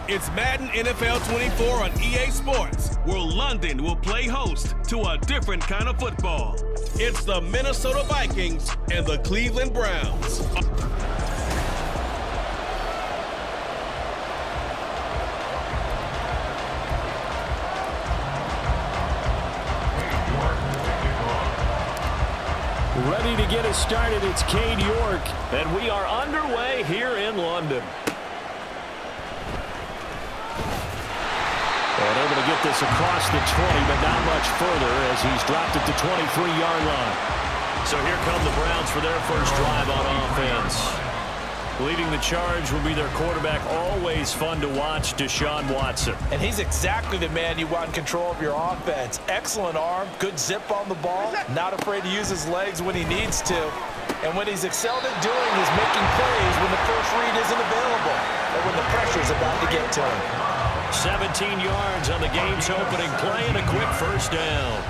It's Madden NFL 24 on EA Sports, where London will play host to a different kind of football. It's the Minnesota Vikings and the Cleveland Browns. Ready to get us started, it's Cade York, and we are underway here in London. And able to get this across the 20, but not much further as he's dropped it to 23-yard line. So here come the Browns for their first drive on offense. Leading the charge will be their quarterback, always fun to watch, Deshaun Watson. And he's exactly the man you want in control of your offense. Excellent arm, good zip on the ball, not afraid to use his legs when he needs to. And what he's excelled at doing is making plays when the first read isn't available or when the pressure's about to get to him. 17 yards on the game's opening play and a quick first down.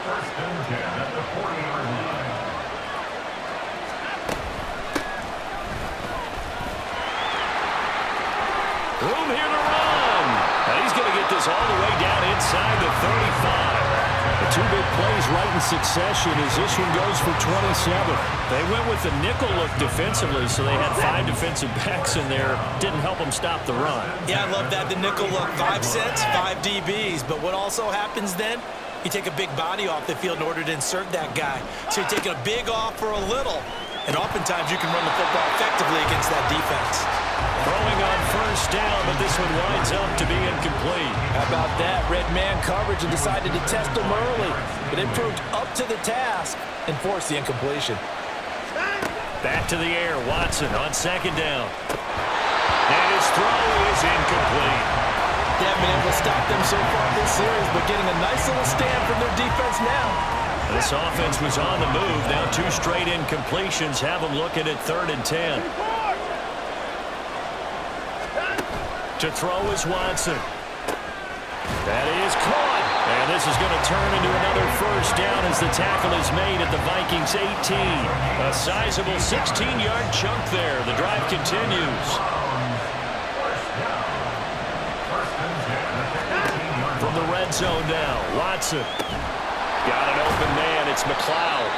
First and 10 at the 40-yard line. Room here to run. And he's going to get this all the way down inside the 35. The two big plays right in succession as this one goes for 27. They went with the nickel look defensively, so they had 5 defensive backs in there. Didn't help them stop the run. Yeah, I love that, the nickel look. 5 sets, 5 DBs. But what also happens then, you take a big body off the field in order to insert that guy. So you're taking a big off for a little. And oftentimes you can run the football effectively against that defense. Throwing on first down, but this one winds up to be incomplete. How about that? Red man coverage and decided to test him early. But it proved up to the task and forced the incompletion. Back to the air, Watson on second down. And his throw is incomplete. They haven't been able to stop them so far this series, but getting a nice little stand from their defense now. This offense was on the move. Now 2 straight incompletions have them looking at 3rd and 10. To throw is Watson. That is caught. And this is going to turn into another first down as the tackle is made at the Vikings 18. A sizable 16-yard chunk there. The drive continues. From the red zone now, Watson. Got an open man. It's McLeod.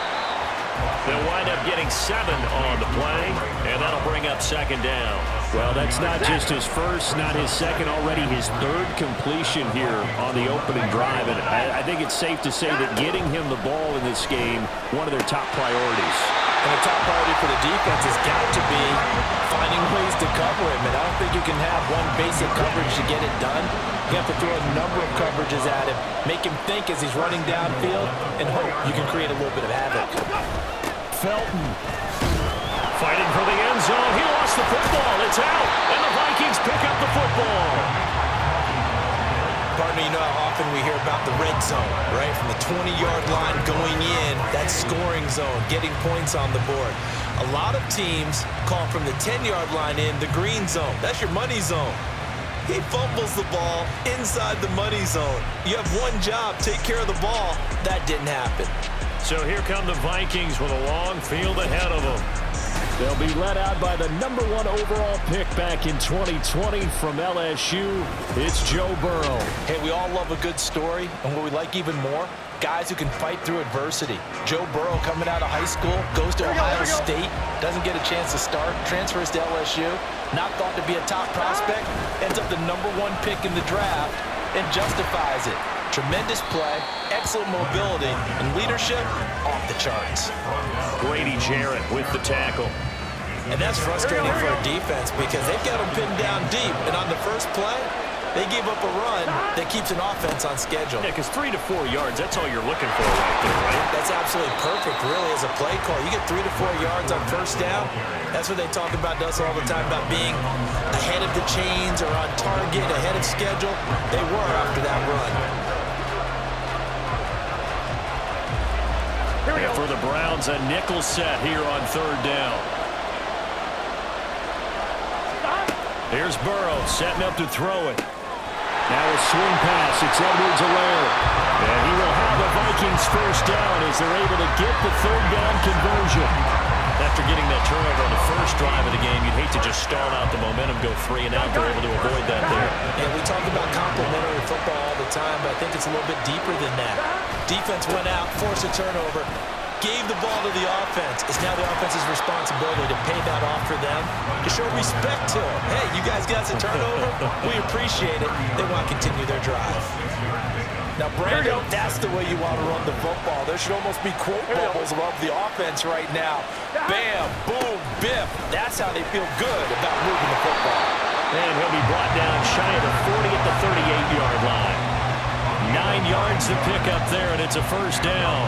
They'll wind up getting 7 on the play, and that'll bring up second down. Well, that's not just his first, not his second, already his 3rd completion here on the opening drive. And I think it's safe to say that getting him the ball in this game, one of their top priorities. And the top priority for the defense has got to be finding ways to cover him. And I don't think you can have one basic coverage to get it done. You have to throw a number of coverages at him, make him think as he's running downfield, and hope you can create a little bit of havoc. Felton fighting for the end zone. He lost the football. It's out, and the Vikings pick up the football. Partner, you know how often we hear about the red zone, right? From the 20-yard line going in, that scoring zone, getting points on the board. A lot of teams call from the 10-yard line in the green zone. That's your money zone. He fumbles the ball inside the money zone. You have one job, take care of the ball. That didn't happen. So here come the Vikings with a long field ahead of them. They'll be led out by the number 1 overall pick back in 2020 from LSU. It's Joe Burrow. Hey, we all love a good story, and what we like even more, guys who can fight through adversity. Joe Burrow coming out of high school, goes to Ohio State, doesn't get a chance to start, transfers to LSU, not thought to be a top prospect, ends up the number 1 pick in the draft, and justifies it. Tremendous play, excellent mobility, and leadership off the charts. Grady Jarrett with the tackle. And that's frustrating for a defense because they've got them pinned down deep, and on the first play, they gave up a run that keeps an offense on schedule. Yeah, because 3 to 4 yards, that's all you're looking for right there, right? That's absolutely perfect, really, as a play call. You get 3 to 4 yards on first down. That's what they talk about to us all the time, about being ahead of the chains or on target, ahead of schedule. They were after that run. And for the Browns, a nickel set here on 3rd down. Here's Burrow setting up to throw it. Now a swing pass. It's Edwards-Helaire. And he will have the Vikings first down as they're able to get the 3rd down conversion. That after getting that turnover on the first drive of the game, you'd hate to just stall out the momentum, go 3 and out. They're able to avoid that there. Yeah, we talk about complementary football all the time, but I think it's a little bit deeper than that. Defense went out, forced a turnover, gave the ball to the offense. It's now the offense's responsibility to pay that off for them, to show respect to them. Hey, you guys got us a turnover. We appreciate it. They want to continue their drive. Now, Brandon, that's the way you want to run the football. There should almost be quote bubbles above the offense right now. Bam, boom, biff. That's how they feel good about moving the football. And he'll be brought down shy of the 40 at the 38-yard line. 9 yards to pick up there, and it's a first down.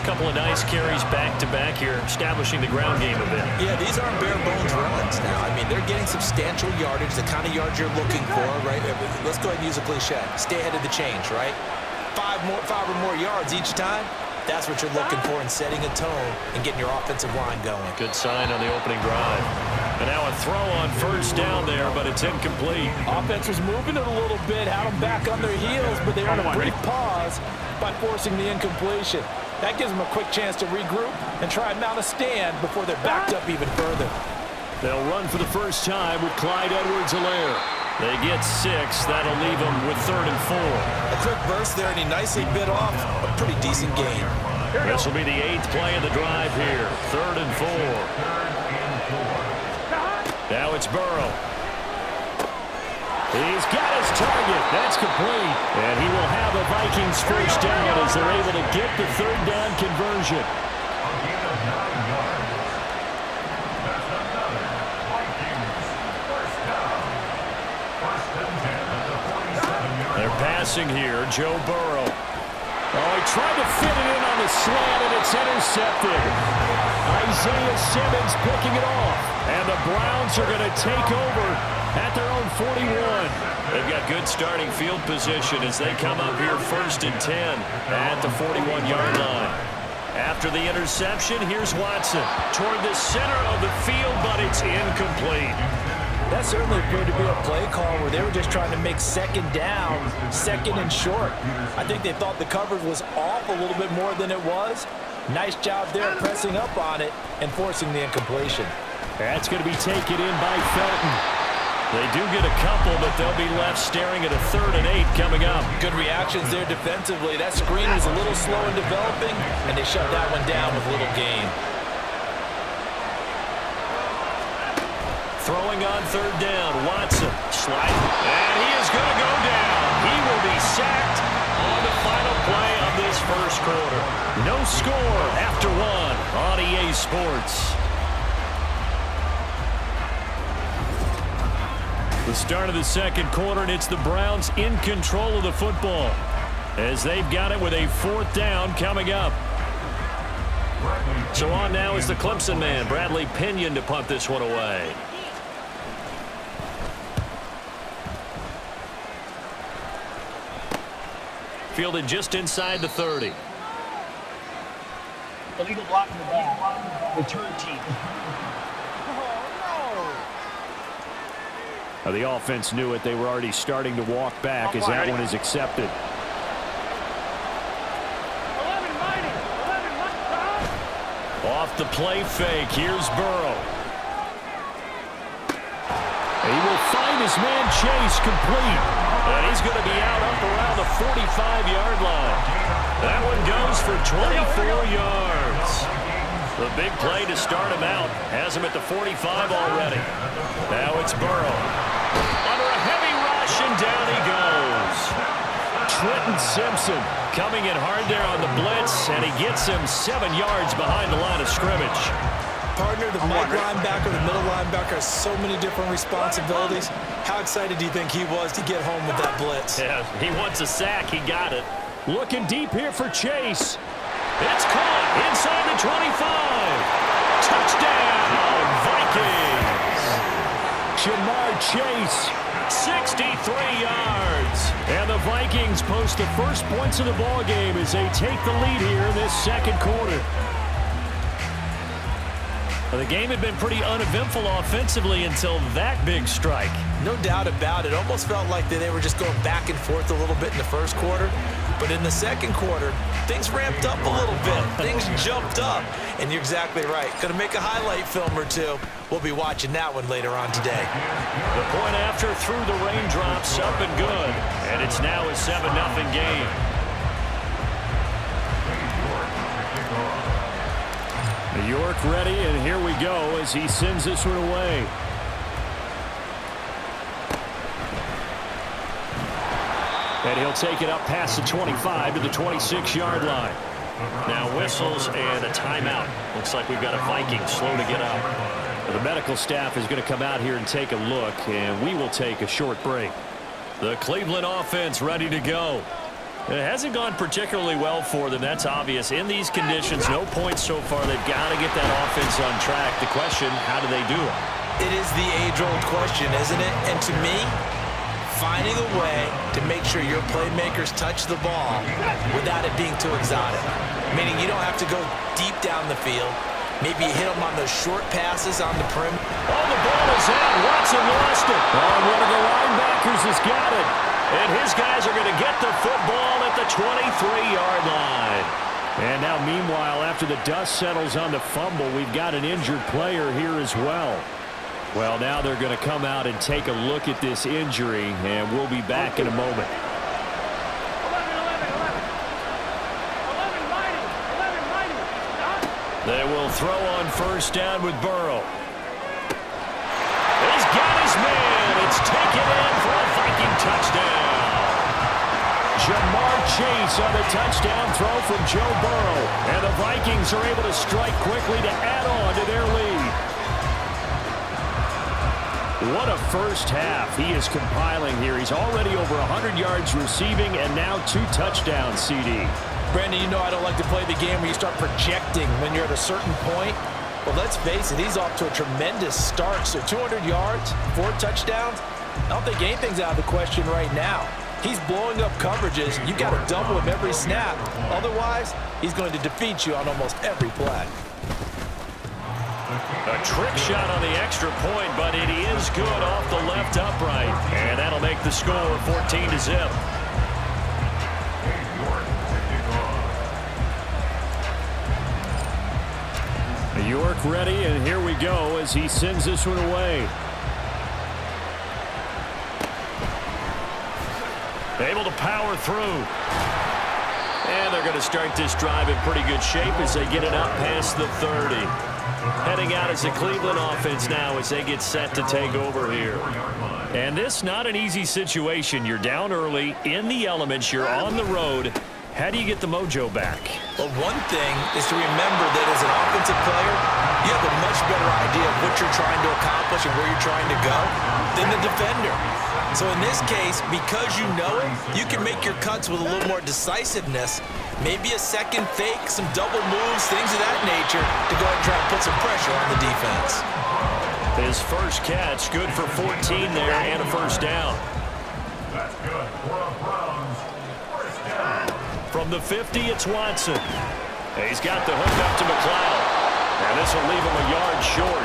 A couple of nice carries back-to-back here, establishing the ground game a bit. Yeah, these aren't bare-bones runs now. I mean, they're getting substantial yardage, the kind of yards you're looking for, right? Let's go ahead and use a cliche. Stay ahead of the change, right? 5 or more yards each time. That's what you're looking for in setting a tone and getting your offensive line going. Good sign on the opening drive. And now a throw on first down there, but it's incomplete. Offense was moving it a little bit, had them back on their heels, but they earned a brief pause by forcing the incompletion. That gives them a quick chance to regroup and try and mount a stand before they're backed up even further. They'll run for the first time with Clyde Edwards-Helaire. They get 6. That'll leave them with 3rd and 4. A quick burst there, and he nicely bit off a pretty decent gain. This will be the 8th play of the drive here. 3rd and 4. Now it's Burrow. He's got his target. That's complete. And he will have a Vikings first down as they're able to get the 3rd down conversion. They're passing here. Joe Burrow. Oh, he tried to fit it in on the slant, and it's intercepted. Isaiah Simmons picking it off. And the Browns are going to take over at their own 41. They've got good starting field position as they come up here 1st and 10 at the 41-yard line. After the interception, here's Watson toward the center of the field, but it's incomplete. That certainly appeared to be a play call where they were just trying to make 2nd down, 2nd and short. I think they thought the coverage was off a little bit more than it was. Nice job there pressing up on it and forcing the incompletion. That's going to be taken in by Felton. They do get a couple, but they'll be left staring at a 3rd and 8 coming up. Good reactions there defensively. That screen was a little slow in developing, and they shut that one down with little gain. Throwing on 3rd down, Watson sliding, and he is going to go down. He will be sacked on the final play of this first quarter. No score after 1 on EA Sports. The start of the second quarter, and it's the Browns in control of the football as they've got it with a 4th down coming up. So on now is the Clemson man, Bradley Pinion, to punt this one away. Fielded just inside the 30. Illegal block in the back. Return team. Now the offense knew it. They were already starting to walk back as that one is accepted. 11 mighty. 11 mighty. Off the play fake. Here's Burrow. He will find his man Chase complete. And he's going to be out up around the 45-yard line. That one goes for 24 yards. The big play to start him out has him at the 45 already. Now it's Burrow. Under a heavy rush, and down he goes. Trenton Simpson coming in hard there on the blitz, and he gets him 7 yards behind the line of scrimmage. Partner, the Mike linebacker, the middle linebacker has so many different responsibilities. How excited do you think he was to get home with that blitz? Yeah, he wants a sack. He got it. Looking deep here for Chase. It's caught inside the 25. Touchdown, Vikings. Jamar Chase, 63 yards. And the Vikings post the first points of the ballgame as they take the lead here in this second quarter. Well, the game had been pretty uneventful offensively until that big strike. No doubt about it. Almost felt like they were just going back and forth a little bit in the first quarter. But in the second quarter, things ramped up a little bit. Things jumped up. And you're exactly right. Going to make a highlight film or two. We'll be watching that one later on today. The point after through the raindrops, up and good. And it's now a 7-0 game. New York ready, and here we go as he sends this one away. And he'll take it up past the 25 to the 26-yard line. Now whistles and a timeout. Looks like we've got a Viking slow to get up. The medical staff is going to come out here and take a look, and we will take a short break. The Cleveland offense ready to go. It hasn't gone particularly well for them. That's obvious. In these conditions, no points so far. They've got to get that offense on track. The question, how do they do it? It is the age-old question, isn't it? And to me, finding a way to make sure your playmakers touch the ball without it being too exotic. Meaning you don't have to go deep down the field. Maybe you hit them on those short passes on the perimeter. Oh, the ball is out. Watson lost it. Oh, one of the linebackers has got it. And his guys are going to get the football at the 23-yard line. And now, meanwhile, after the dust settles on the fumble, we've got an injured player here as well. Well, now they're going to come out and take a look at this injury, and we'll be back in a moment. 11 mighty. They will throw on first down with Burrow. He's got his man. It's taken in for a Viking touchdown. Jamar Chase on the touchdown throw from Joe Burrow. And the Vikings are able to strike quickly to add on to their lead. What a first half he is compiling here. He's already over 100 yards receiving and now 2 touchdowns, CD. Brandon, you know I don't like to play the game where you start projecting when you're at a certain point. Well, let's face it, he's off to a tremendous start. So 200 yards, 4 touchdowns. I don't think anything's out of the question right now. He's blowing up coverages. You've got to double him every snap. Otherwise, he's going to defeat you on almost every play. A trick shot on the extra point, but it is good off the left upright. And that'll make the score 14-0. New York ready, and here we go as he sends this one away. Able to power through. And they're going to start this drive in pretty good shape as they get it up past the 30. Heading out as the Cleveland offense now as they get set to take over here. And this not an easy situation. You're down early, in the elements, you're on the road. How do you get the mojo back? Well, one thing is to remember that as an offensive player, you have a much better idea of what you're trying to accomplish and where you're trying to go than the defender. So in this case, because you know it, you can make your cuts with a little more decisiveness. Maybe a second fake, some double moves, things of that nature to go ahead and try to put some pressure on the defense. His first catch, good for 14 there and a first down. That's good for a Browns first down. From the 50, it's Watson. He's got the hook up to McLeod. And this will leave him a yard short.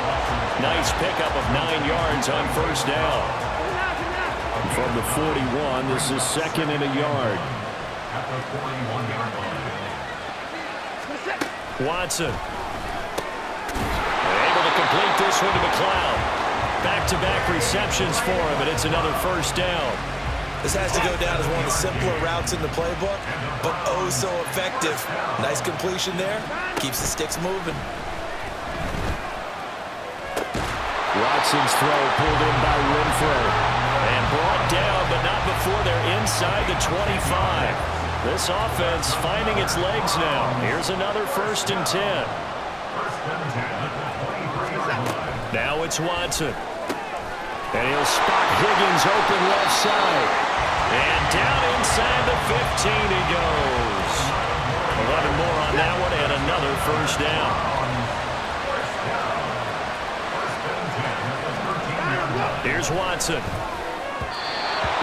Nice pickup of 9 yards on first down. From the 41, this is second and a yard. At the 41-yard line. Watson. Able to complete this one to McLeod. Back-to-back receptions for him, and it's another first down. This has to go down as one of the simpler routes in the playbook, but oh so effective. Nice completion there. Keeps the sticks moving. Watson's throw pulled in by Renfro. And brought down, but not before they're inside the 25. This offense finding its legs now. Here's another 1st and 10. Now it's Watson. And he'll spot Higgins open left side. And down inside the 15 he goes. 11 more on that one and another first down. Here's Watson.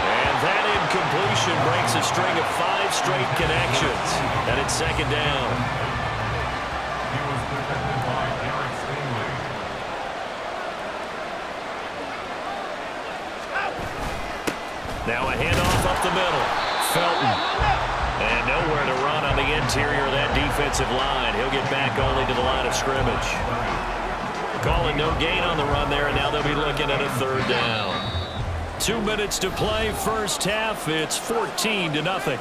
And that incompletion breaks a string of 5 straight connections. And it's second down. He was defended by Eric Stingley. Now a handoff up the middle. Felton. And nowhere to run on the interior of that defensive line. He'll get back only to the line of scrimmage. Calling no gain on the run there, and now they'll be looking at a third down. 2 minutes to play, first half. It's 14-0.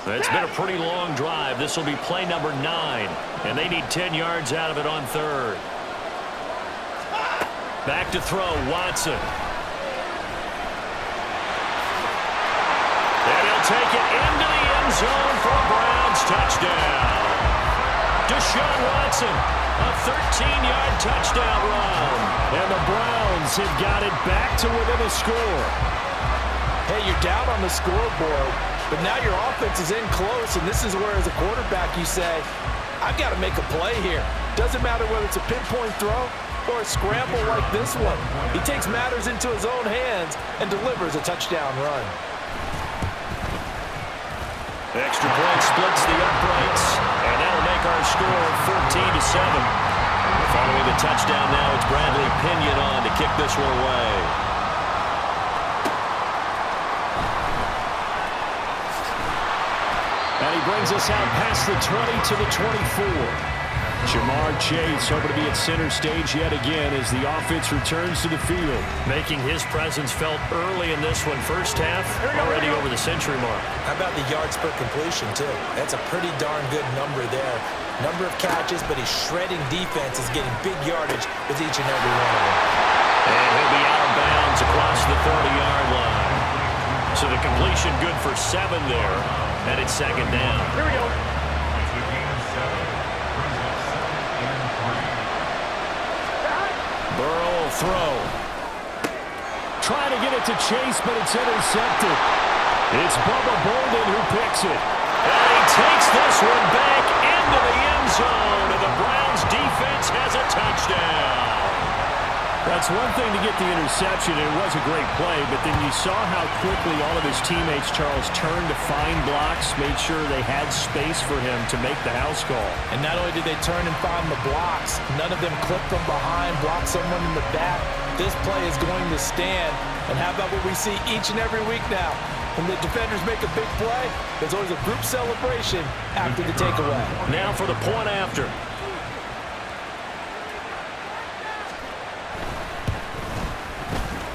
It's been a pretty long drive. This will be play number 9, and they need 10 yards out of it on third. Back to throw, Watson. And he'll take it into the end zone for a Browns touchdown. Deshaun Watson, a 13-yard touchdown run. And the Browns have got it back to within a score. Hey, you're down on the scoreboard, but now your offense is in close, and this is where, as a quarterback, you say, I've got to make a play here. Doesn't matter whether it's a pinpoint throw or a scramble like this one. He takes matters into his own hands and delivers a touchdown run. Extra point splits the uprights, and that'll make our score 14-7. Following the touchdown now, it's Bradley Pinion on to kick this one away. And he brings us out past the 20 to the 24. Jamar Chase hoping to be at center stage yet again as the offense returns to the field. Making his presence felt early in this one. First half, already over the century mark. How about the yards per completion, too? That's a pretty darn good number there. Number of catches, but he's shredding defense, is getting big yardage with each and every one of them. And he'll be out of bounds across the 30-yard line. So the completion good for 7 there. And it's second down. Here we go. Burrow will throw. Trying to get it to Chase, but it's intercepted. It's Bubba Bolden who picks it. And he takes this one back into the end zone, and the Browns defense has a touchdown. That's one thing to get the interception, and it was a great play, but then you saw how quickly all of his teammates, Charles, turned to find blocks, made sure they had space for him to make the house call. And not only did they turn and find the blocks, none of them clipped from behind, blocked someone in the back. This play is going to stand. And how about what we see each and every week now? When the defenders make a big play, there's always a group celebration after the takeaway. Now for the point after.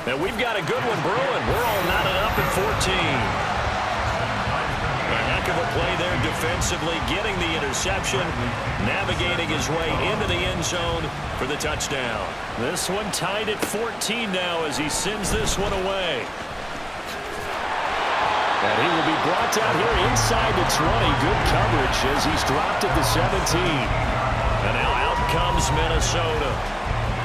And we've got a good one brewing. We're all knotted up at 14. A heck of a play there defensively, getting the interception, navigating his way into the end zone for the touchdown. This one tied at 14 now as he sends this one away. And he will be brought down here inside the 20. Good coverage as he's dropped at the 17. And now out comes Minnesota.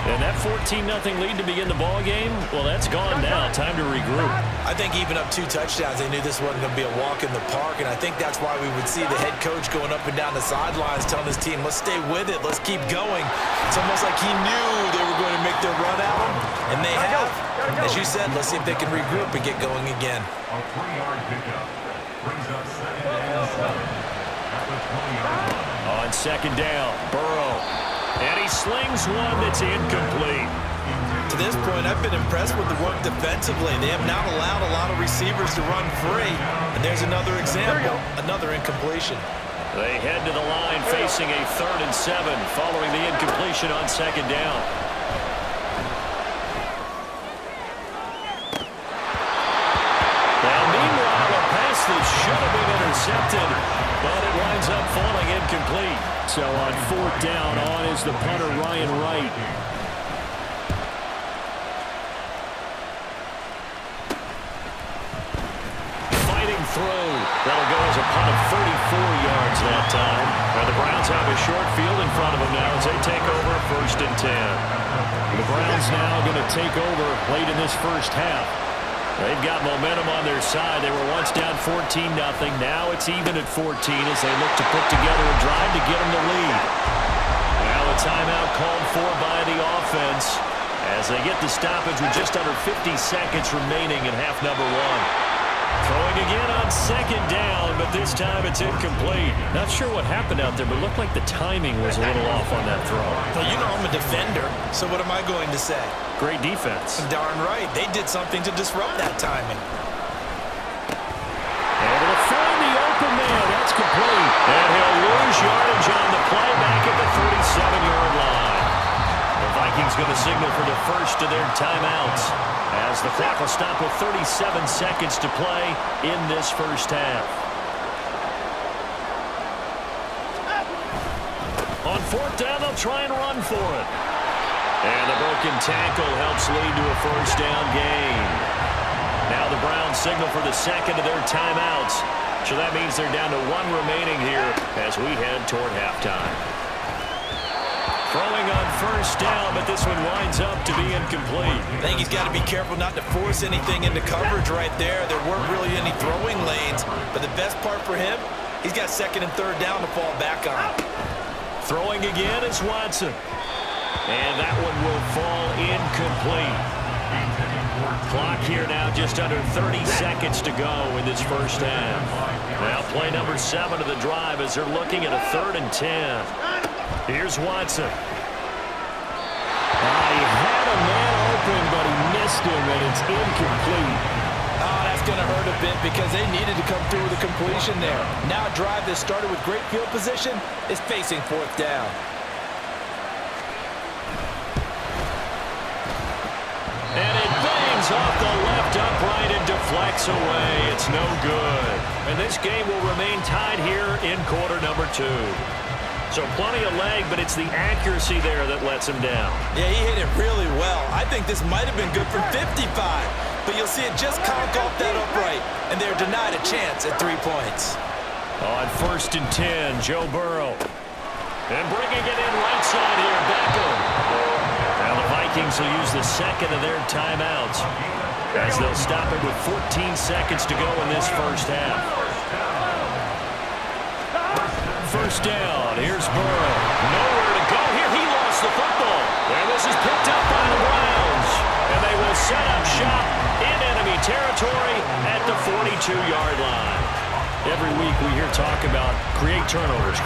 And that 14-0 lead to begin the ball game, well, that's gone now. Time to regroup. I think even up 2 touchdowns, they knew this wasn't going to be a walk in the park, and I think that's why we would see the head coach going up and down the sidelines telling his team, let's stay with it, let's keep going. It's almost like he knew they were going to make their run at him, and they have. As you said, let's see if they can regroup and get going again. A 3-yard pickup brings up second and 7 at the 20-yard line. On second down, Burrow. And he slings one that's incomplete. To this point, I've been impressed with the work defensively. They have not allowed a lot of receivers to run free. And there's another example, another incompletion. They head to the line facing a 3rd and 7 following the incompletion on second down. And meanwhile, a pass that should have been intercepted, but it winds up falling incomplete. So on 4th down, on is the punter, Ryan Wright. Fighting through. That'll go as a punt of 34 yards that time. And the Browns have a short field in front of them now as they take over 1st and 10. The Browns now going to take over late in this first half. They've got momentum on their side. They were once down 14-0. Now it's even at 14 as they look to put together a drive to get them the lead. Now a timeout called for by the offense as they get the stoppage with just under 50 seconds remaining in half number 1. Throwing again on second down, but this time it's incomplete. Not sure what happened out there, but looked like the timing was a little off on that throw. Well, you know I'm a defender, so what am I going to say? Great defense. Darn right. They did something to disrupt that timing. Able to find the open man. That's complete. And he'll lose yardage on the play back at the 37-yard line. The Vikings going to signal for the first of their timeouts as the clock will stop with 37 seconds to play in this first half. On fourth down, they'll try and run for it. And the broken tackle helps lead to a first down gain. Now the Browns signal for the second of their timeouts. So that means they're down to one remaining here as we head toward halftime. Throwing on first down, but this one winds up to be incomplete. I think he's got to be careful not to force anything into coverage right there. There weren't really any throwing lanes, but the best part for him, he's got second and third down to fall back on. Throwing again is Watson. And that one will fall incomplete. Clock here now just under 30 seconds to go in this first half. Now play number 7 of the drive as they're looking at a 3rd and 10. Here's Watson. He had a man open, but he missed him, and it's incomplete. Oh, that's going to hurt a bit because they needed to come through with a completion there. Now a drive that started with great field position is facing fourth down. And it bangs off the left upright and deflects away. It's no good. And this game will remain tied here in quarter number 2. So plenty of leg, but it's the accuracy there that lets him down. Yeah, he hit it really well. I think this might have been good for 55, but you'll see it just conk off that upright, and they're denied a chance at 3 points. On 1st and 10, Joe Burrow. And bringing it in right side here, Beckham. Now the Vikings will use the second of their timeouts as they'll stop it with 14 seconds to go in this first half. First down, here's Burrow. Nowhere to go here. He lost the football. And this is picked up by the Browns. And they will set up shop in enemy territory at the 42-yard line. Every week we hear talk about create turnovers.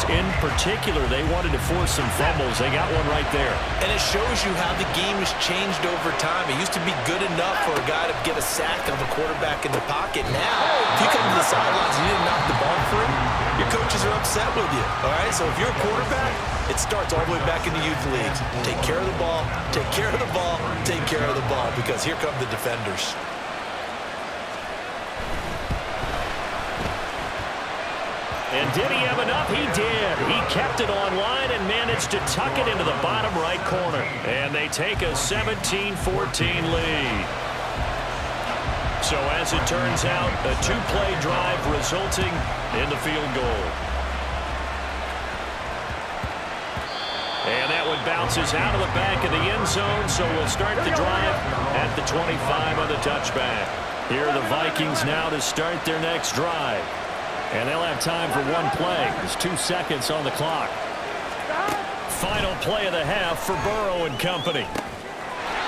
In particular, they wanted to force some fumbles. They got one right there. And it shows you how the game has changed over time. It used to be good enough for a guy to get a sack of a quarterback in the pocket. Now, if you come to the sidelines and you didn't knock the ball free, your coaches are upset with you. All right, so if you're a quarterback, it starts all the way back in the youth leagues. Take care of the ball, take care of the ball, take care of the ball, because here come the defenders. And did he have enough? He did. He kept it online and managed to tuck it into the bottom right corner. And they take a 17-14 lead. So as it turns out, a 2-play drive resulting in the field goal. And that one bounces out of the back of the end zone, so we'll start the drive at the 25 on the touchback. Here are the Vikings now to start their next drive. And they'll have time for one play. There's 2 seconds on the clock. Final play of the half for Burrow and company.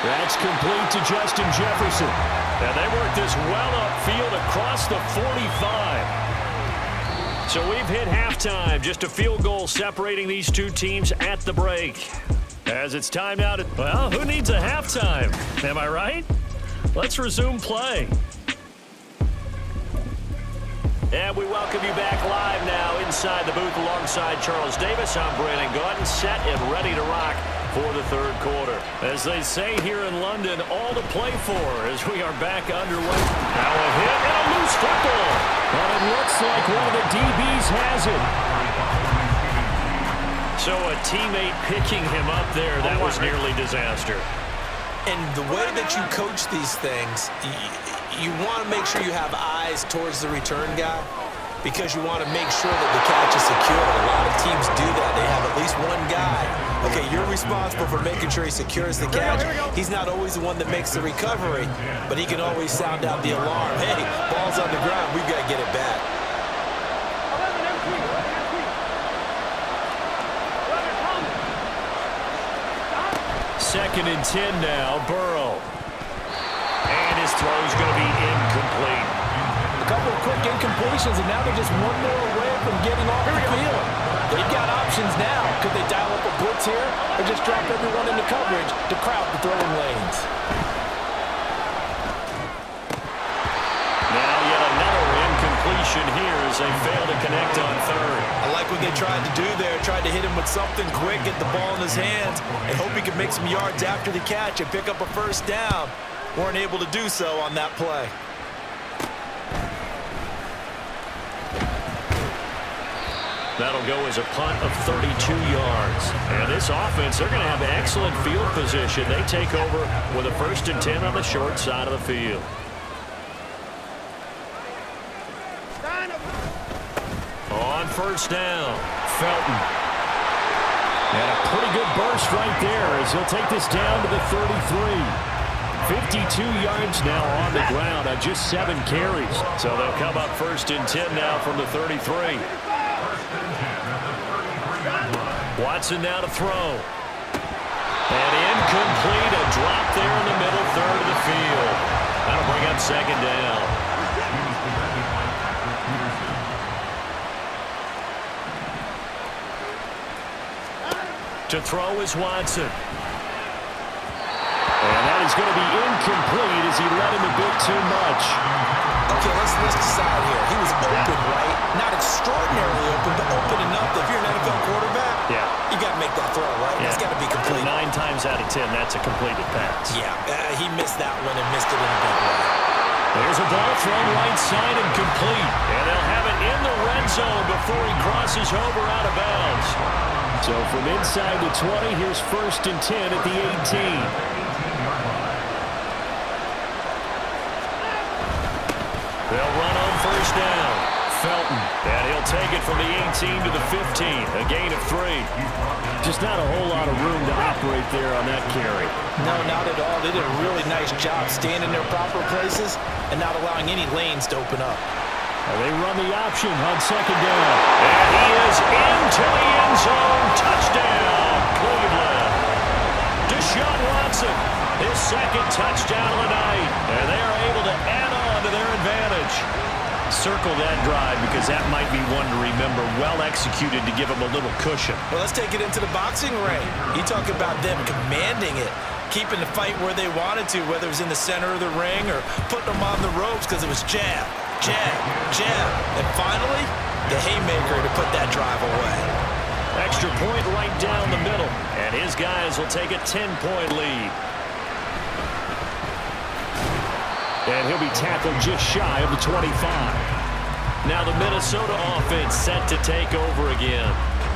That's complete to Justin Jefferson. And they work this well upfield across the 45. So we've hit halftime. Just a field goal separating these two teams at the break. As it's time now to... Well, who needs a halftime? Am I right? Let's resume play. And we welcome you back live now inside the booth alongside Charles Davis. I'm Brandon Gaudin, set and ready to rock for the third quarter. As they say here in London, all to play for as we are back underway. Now a hit and a loose football. But it looks like one of the DBs has it. So a teammate picking him up there, that was nearly disaster. And the way that you coach these things, you want to make sure you have eyes towards the return guy because you want to make sure that the catch is secure. A lot of teams do that. They have at least one guy. Okay, you're responsible for making sure he secures the catch. He's not always the one that makes the recovery, but he can always sound out the alarm. Hey, ball's on the ground. We've got to get it back. Second and 10 now, Burrow. And his throw is going to be incomplete. quick incompletions, and now they're just one more away from getting off the field. They've got options now. Could they dial up a blitz here or just drop everyone into coverage to crowd the throwing lanes? Now yet another incompletion here as they fail to connect on third. I like what they tried to do there. Tried to hit him with something quick, get the ball in his hands, and hope he could make some yards after the catch and pick up a first down. Weren't able to do so on that play. That'll go as a punt of 32 yards. And this offense, they're going to have excellent field position. They take over with a 1st and 10 on the short side of the field. On first down, Felton. And a pretty good burst right there as he'll take this down to the 33. 52 yards now on the ground on just 7 carries. So they'll come up 1st and 10 now from the 33. Watson now to throw. And incomplete, a drop there in the middle third of the field. That'll bring up 2nd down. To throw is Watson. And that is going to be incomplete as he led him a bit too much. Okay, let's list aside here. He was open, right? Not extraordinarily open, but open enough that if you're an NFL quarterback, you got to make that throw, right? Yeah. That's got to be complete. 9 times out of 10, that's a completed pass. Yeah, he missed that one and missed it in a big way. There's a ball thrown right side and complete. And they'll have it in the red zone before he crosses over out of bounds. So from inside the 20, here's 1st and 10 at the 18. They'll run on first down. Felton. And he'll take it from the 18 to the 15. A gain of 3. Just not a whole lot of room to operate there on that carry. No, not at all. They did a really nice job staying in their proper places and not allowing any lanes to open up. They run the option on 2nd down. And he is into the end zone. Touchdown, Cleveland. Deshaun Watson, his 2nd touchdown of the night. And they are able to add on to their advantage. Circle that drive because that might be one to remember. Well executed to give them a little cushion. Well, let's take it into the boxing ring. You talk about them commanding it, keeping the fight where they wanted to, whether it was in the center of the ring or putting them on the ropes because it was jab, jab, jab. And finally, the haymaker to put that drive away. Extra point right down the middle. And his guys will take a 10-point lead. And he'll be tackled just shy of the 25. Now the Minnesota offense set to take over again.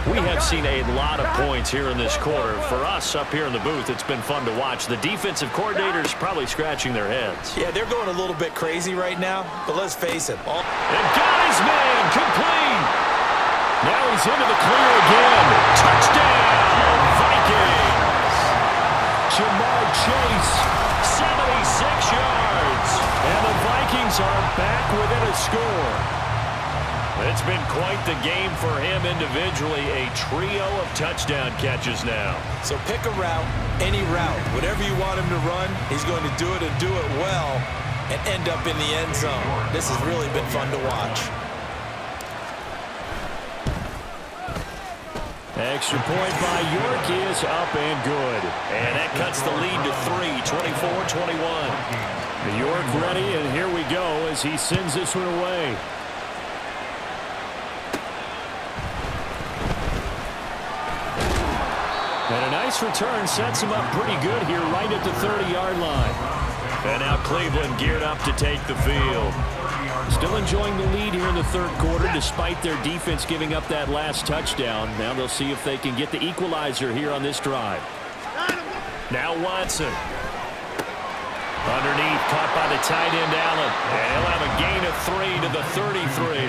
We have seen a lot of points here in this quarter. For us up here in the booth, it's been fun to watch. The defensive coordinators probably scratching their heads. Yeah, they're going a little bit crazy right now, but let's face it. And got his man, complete. Now he's into the clear again. Touchdown, Vikings. Jamar Chase. 76 yards. And the Vikings are back within a score. It's been quite the game for him individually. A trio of touchdown catches now. So pick a route, any route. Whatever you want him to run, he's going to do it and do it well and end up in the end zone. This has really been fun to watch. Extra point by York is up and good. And that cuts the lead to 3, 24-21. York ready, and here we go as he sends this one away. And a nice return sets him up pretty good here right at the 30-yard line. And now Cleveland geared up to take the field. Still enjoying the lead here in the 3rd quarter despite their defense giving up that last touchdown. Now they'll see if they can get the equalizer here on this drive. Now Watson. Underneath, caught by the tight end Allen. And he'll have a gain of 3 to the 33.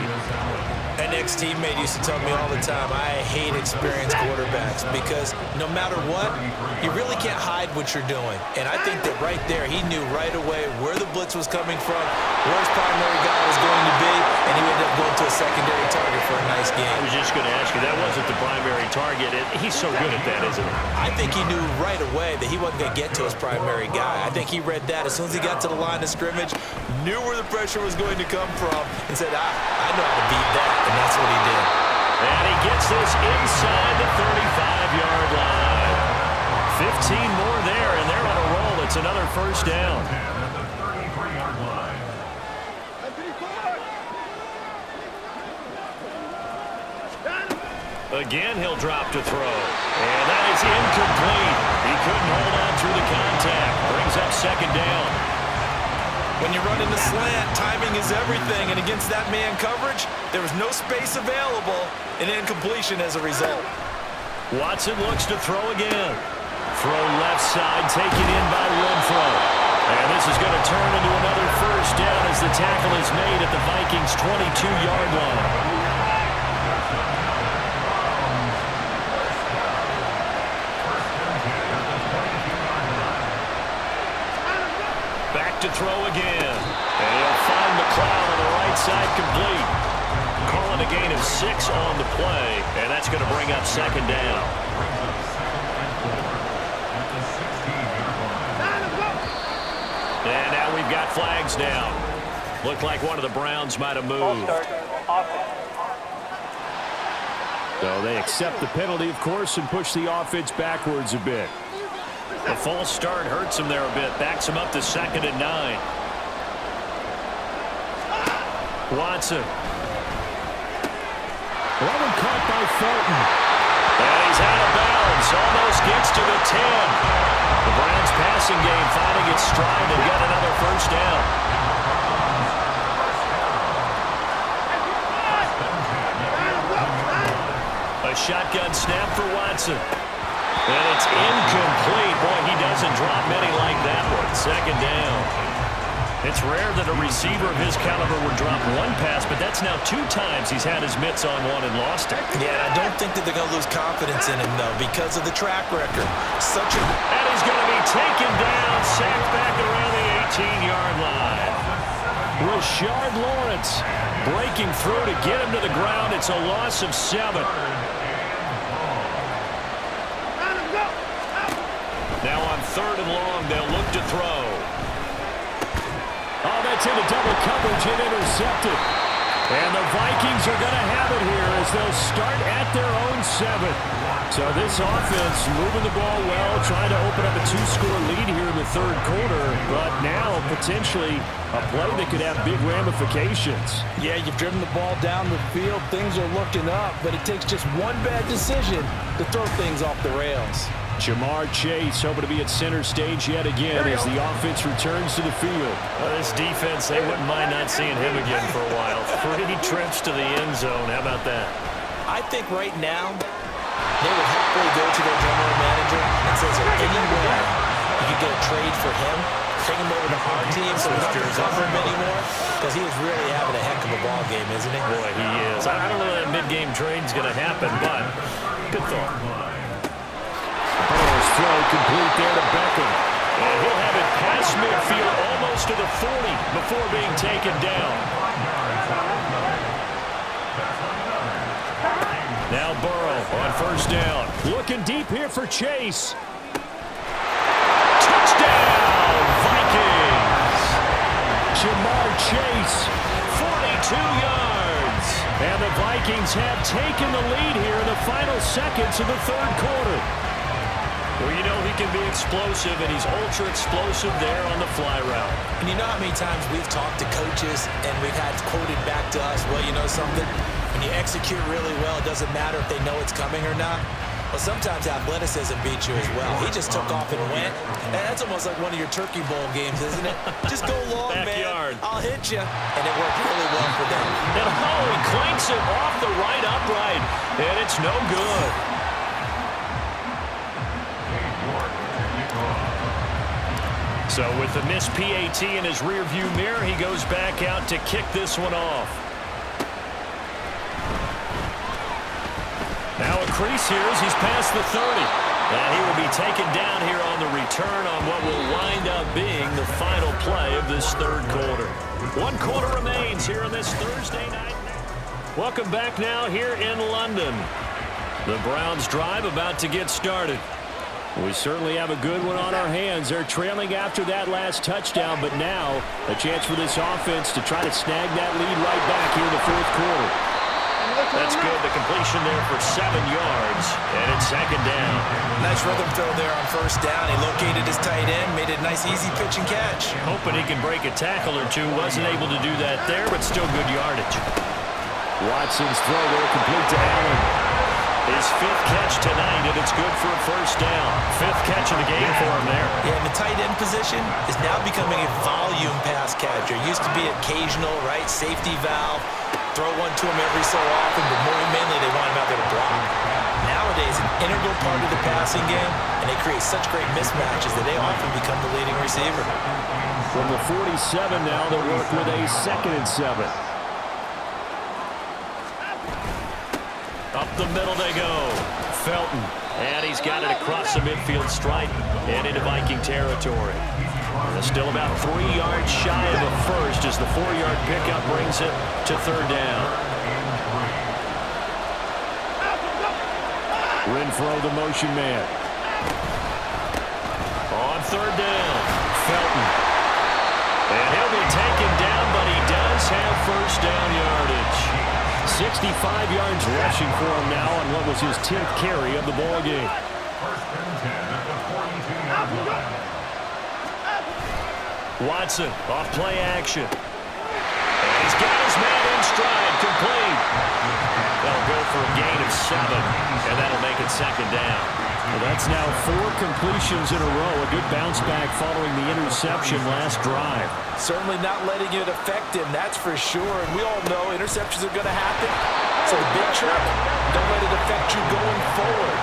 An ex-teammate used to tell me all the time, I hate experienced quarterbacks because no matter what, you really can't hide what you're doing. And I think that right there, he knew right away where the blitz was coming from, where his primary guy was going to be, and he ended up going to a secondary target for a nice game. I was just going to ask you, that wasn't the primary target. He's so good at that, isn't he? I think he knew right away that he wasn't going to get to his primary guy. I think he read that as soon as he got to the line of scrimmage, knew where the pressure was going to come from, and said, I know how to beat that, and that's what he did. And he gets this inside the 35-yard line. 15 more there, and they're on a roll. It's another first down. At the 33-yard line. Again, he'll drop to throw. And that is incomplete. He couldn't hold on through the contact. Brings up second down. When you run in the slant, timing is everything, and against that man coverage, there was no space available, and incompletion as a result. Watson looks to throw again. Throw left side, taken in by Renfro. And this is going to turn into another first down as the tackle is made at the Vikings' 22-yard line. Back to throw again. And he'll find McLeod on the right side complete. Calling a gain of 6 on the play, and that's going to bring up second down. And now we've got flags down. Looked like one of the Browns might have moved. So they accept the penalty, of course, and push the offense backwards a bit. The false start hurts him there a bit. Backs him up to 2nd and 9. Watson. One caught by Fulton. And he's out of bounds. Almost gets to the 10. The Browns passing game finding its stride and got another first down. A shotgun snap for Watson. And it's incomplete. Boy, he doesn't drop many like that one. Second down. It's rare that a receiver of his caliber would drop one pass, but that's now 2 times he's had his mitts on one and lost it. Yeah, and I don't think that they're going to lose confidence in him, though, because of the track record. And he's going to be taken down, sacked back around the 18-yard line. Rashard Lawrence breaking through to get him to the ground. It's a loss of 7. Now on 3rd and long, they'll look to throw. Oh, that's into double coverage and intercepted. And the Vikings are going to have it here as they'll start at their own 7. So this offense moving the ball well, trying to open up a 2-score lead here in the 3rd quarter. But now potentially a play that could have big ramifications. Yeah, you've driven the ball down the field. Things are looking up, but it takes just one bad decision to throw things off the rails. Jamar Chase hoping to be at center stage yet again as the offense returns to the field. Well, this defense, they wouldn't mind not seeing him again for a while. 3 trips to the end zone. How about that? I think right now they would happily go to their general manager and say, is there any way you could get a trade for him? Bring him over to our team so we don't have to cover him anymore? Because he is really having a heck of a ball game, isn't he? Boy, he is. I don't know that mid-game trade's going to happen, but good thought. Burrow's throw complete there to Beckham. And he'll have it past midfield almost to the 40 before being taken down. Now Burrow on 1st down. Looking deep here for Chase. Touchdown, Vikings! Jamar Chase. 42 yards. And the Vikings have taken the lead here in the final seconds of the 3rd quarter. Well, you know he can be explosive, and he's ultra-explosive there on the fly route. And you know how many times we've talked to coaches and we've had quoted back to us, well, you know something? When you execute really well, it doesn't matter if they know it's coming or not. Well, sometimes athleticism beats you as well. He just took off and went. And that's almost like one of your Turkey Bowl games, isn't it? Just go long, Backyard. man. I'll hit you. And it worked really well for them. And he clanks it off the right upright, and it's no good. So with the missed PAT in his rearview mirror, he goes back out to kick this one off. Now a crease here as he's past the 30. And he will be taken down here on the return on what will wind up being the final play of this third quarter. 1 quarter remains here on this Thursday night. Welcome back now here in London. The Browns drive about to get started. We certainly have a good one on our hands. They're trailing after that last touchdown, but now a chance for this offense to try to snag that lead right back here in the fourth quarter. That's good. The completion there for 7 yards, and it's second down. Nice rhythm throw there on first down. He located his tight end, made it a nice, easy pitch and catch. Hoping he can break a tackle or two. Wasn't able to do that there, but still good yardage. Watson's throw there complete to Allen. His 5th catch tonight, and it's good for a first down. 5th catch of the game for him there. Yeah, and the tight end position is now becoming a volume pass catcher. Used to be occasional, right, safety valve. Throw one to him every so often, but more mainly they want him out there to block. Nowadays, an integral part of the passing game, and they create such great mismatches that they often become the leading receiver. From the 47 now, they'll work with a 2nd and 7. Up the middle they go. Felton. And he's got it across the midfield stripe and into Viking territory. And still about 3 yards shy of a first as the 4-yard pickup brings it to third down. Renfro, the motion man. On third down, Felton. And he'll be taken down, but he does have first down yardage. 65 yards rushing for him now on what was his 10th carry of the ball game. First and 10 at the 42-yard line. Watson off play action. And he's got his man in stride, complete. They'll go for a gain of 7, and that'll make it second down. Well, that's now 4 completions in a row. A good bounce back following the interception last drive. Certainly not letting it affect him, that's for sure. And we all know interceptions are going to happen. So the big trick, don't let it affect you going forward.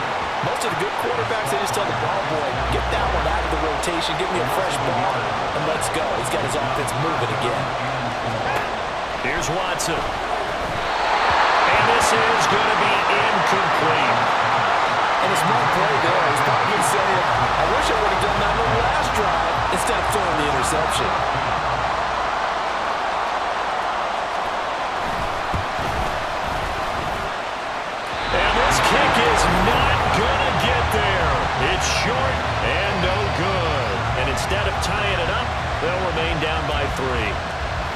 Most of the good quarterbacks, they just tell the ball boy, get that one out of the rotation, give me a fresh ball, and let's go. He's got his offense moving again. Here's Watson. And this is going to be incomplete. And a smart play there. He's probably saying, I wish I would have done that on the last drive instead of throwing the interception. And this kick is not going to get there. It's short and no good. And instead of tying it up, they'll remain down by 3.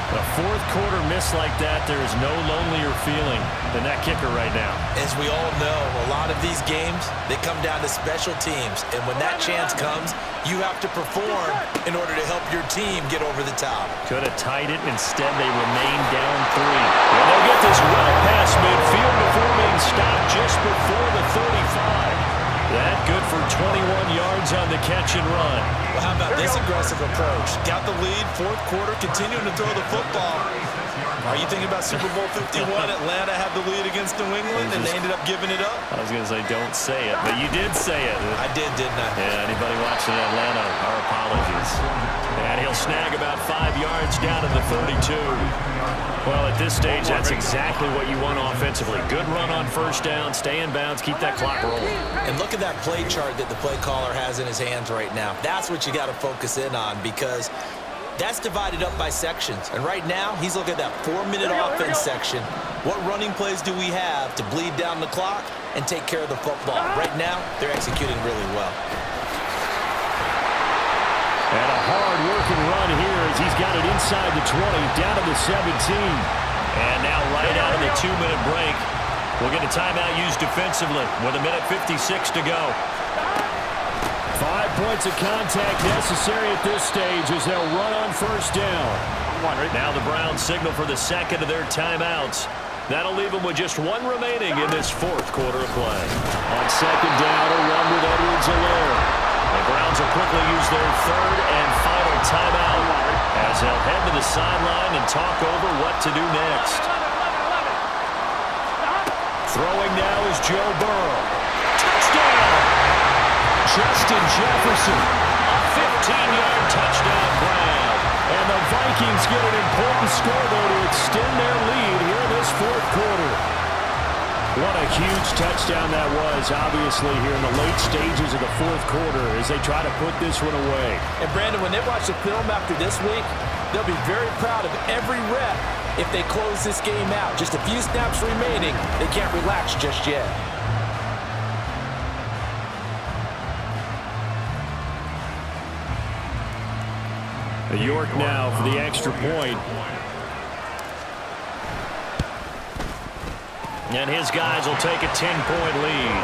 A fourth quarter miss like that, there is no lonelier feeling than that kicker right now. As we all know, a lot of these games, they come down to special teams. And when that chance comes, you have to perform in order to help your team get over the top. Could have tied it. Instead, they remain down 3. And they'll get this well past midfield before being stopped just before the 35. That good for 21 yards on the catch and run. Well, how about this aggressive approach? Got the lead, fourth quarter, continuing to throw the football. Are you thinking about Super Bowl 51? Atlanta had the lead against New England, and they ended up giving it up? I was going to say don't say it, but you did say it. I did, didn't I? Yeah, anybody watching Atlanta, our apologies. And he'll snag about 5 yards down to the 32. Well, at this stage, that's exactly what you want offensively. Good run on first down, stay in bounds, keep that clock rolling. And look at that play chart that the play caller has in his hands right now. That's what you got to focus in on because that's divided up by sections. And right now, he's looking at that 4-minute offense section. What running plays do we have to bleed down the clock and take care of the football? Right now, they're executing really well. And a hard-working run here as he's got it inside the 20, down to the 17. And now right out of the 2-minute break, we'll get a timeout used defensively with 1:56 to go. 5 points of contact necessary at this stage as they'll run on first down. Now the Browns signal for the second of their timeouts. That'll leave them with just 1 remaining in this fourth quarter of play. On second down, a run with Edwards-Helaire. The Browns will quickly use their third and final timeout as they'll head to the sideline and talk over what to do next. Throwing now is Joe Burrow. Touchdown! Justin Jefferson. A 15-yard touchdown grab. And the Vikings get an important score, though, to extend their lead here in this fourth quarter. What a huge touchdown that was, obviously, here in the late stages of the fourth quarter as they try to put this one away. And, Brandon, when they watch the film after this week, they'll be very proud of every rep if they close this game out. Just a few snaps remaining. They can't relax just yet. York now for the extra point. And his guys will take a 10-point lead.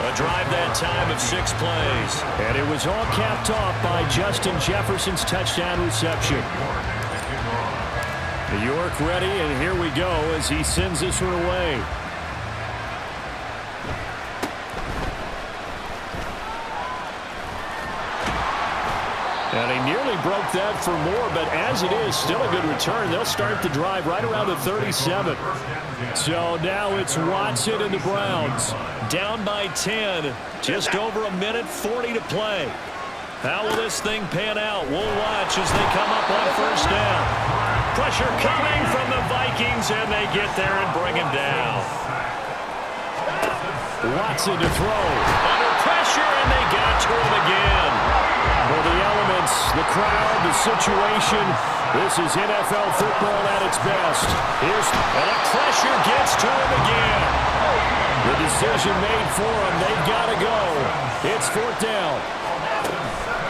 A drive that time of 6 plays. And it was all capped off by Justin Jefferson's touchdown reception. York ready, and here we go as he sends this one away. And he nearly broke that for more, but as it is, still a good return. They'll start the drive right around the 37. So now it's Watson and the Browns. Down by 10. Just over a minute 40 to play. How will this thing pan out? We'll watch as they come up on first down. Pressure coming from the Vikings, and they get there and bring him down. Watson to throw. Under pressure, and they got to him again. For the elements, the crowd, the situation, this is NFL football at its best. And the pressure gets to him again. The decision made for him. They've got to go. It's fourth down.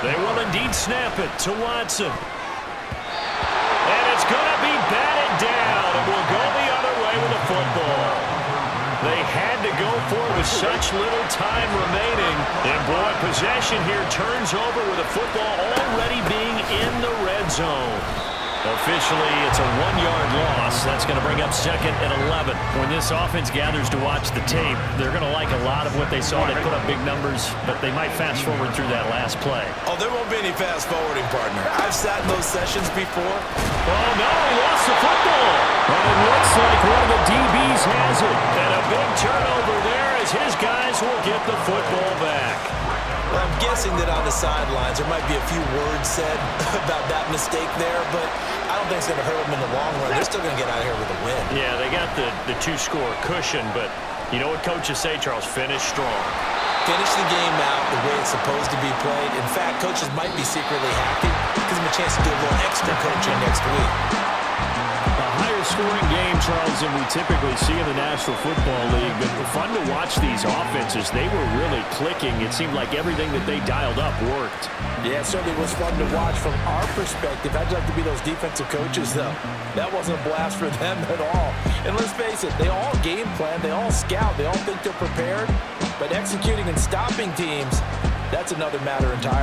They will indeed snap it to Watson. And it's going to be batted down. It will go the other way with the football. They had to go for it with such little time remaining. And, boy, possession here turns over with the football already being in the red zone. Officially, it's a 1-yard loss. That's going to bring up 2nd and 11. When this offense gathers to watch the tape, they're going to like a lot of what they saw. They put up big numbers, but they might fast forward through that last play. Oh, there won't be any fast forwarding, partner. I've sat in those sessions before. Oh, no, he lost the football. And it looks like one of the DBs has it. And a big turnover there as his guys will get the football back. Well, I'm guessing that on the sidelines there might be a few words said about that mistake there, but I don't think it's going to hurt them in the long run. They're still going to get out of here with a win. Yeah, they got the 2-score cushion, but you know what coaches say, Charles? Finish strong. Finish the game out the way it's supposed to be played. In fact, coaches might be secretly happy. Gives them a chance to do a little extra coaching next week. A higher scoring game, Charles, than we typically see in the National Football League. But fun to watch these offenses. They were really clicking. It seemed like everything that they dialed up worked. Yeah, it certainly was fun to watch from our perspective. I'd like to be those defensive coaches, though. That wasn't a blast for them at all. And let's face it, they all game plan, they all scout, they all think they're prepared. But executing and stopping teams, that's another matter entirely.